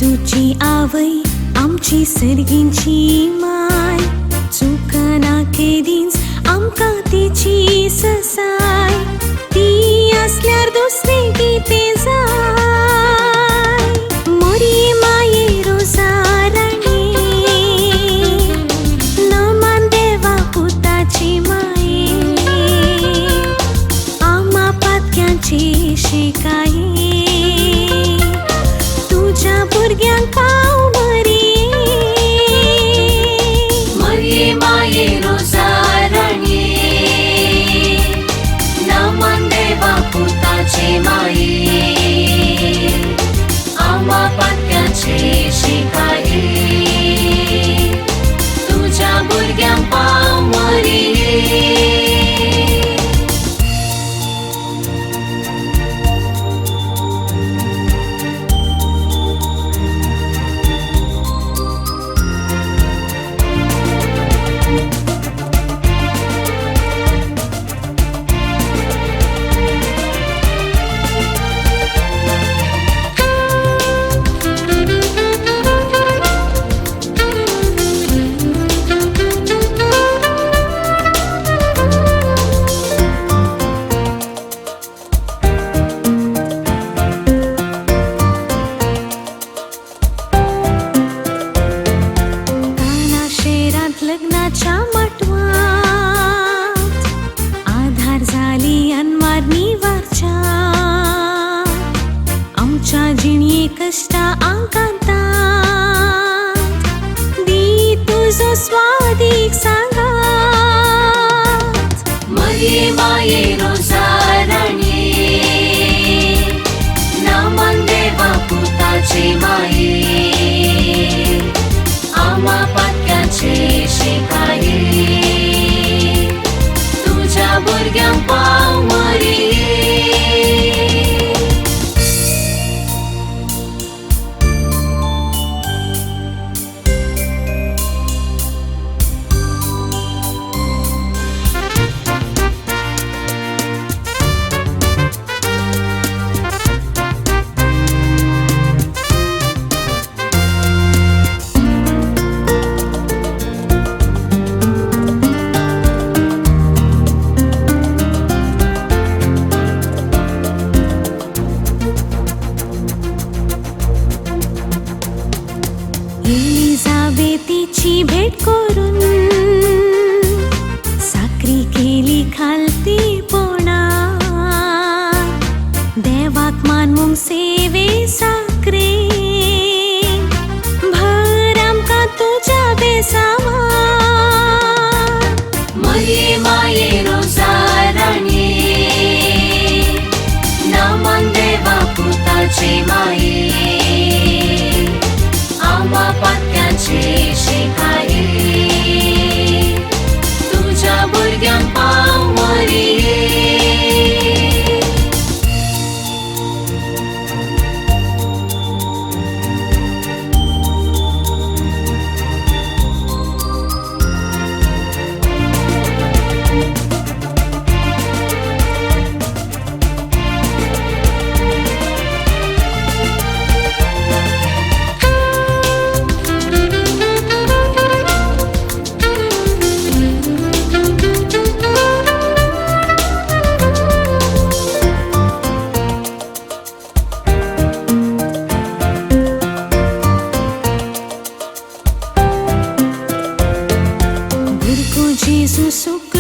तुझी आवई आमची सर्गींची माय चुकना केदींच आमकां तिची ससाय ती असल्यार दुसरे कितें जाय मोरी माये रोजा राणी नमन देवा पुताची माये आमा पातक्यांची शिकाये तुझ्या भुरग्यांक पाव मरी मरिये माये रोजा राणी नमन देवा पुताचे माये आमा पातक्यांचे शिकाये तुझ्या भुरग्यांक पाव मरी लग्नाच्या मटवात आधार झाली अनवार निवारच्या आमच्या जिणये कष्टा आंकांतात दी तुझो स्वादीक सांगात मरिये माये रोजा राणी नमन देवा पुताचे माये आमा पातक्यांचे शिकाये तुझ्या भुरग्यांक पाव मरी एलिझाबेथीची भेट करून साकरी केली खालती पोणार देवाक मानवंक सेवे साकरे भर आमकां तुज्या बेसामार मरिये माये रोजा राणी नमन देवा पुताचे माये आमा पातक्यांचे शिकाये तुझ्या भुरग्यांक पाव मरी Jesus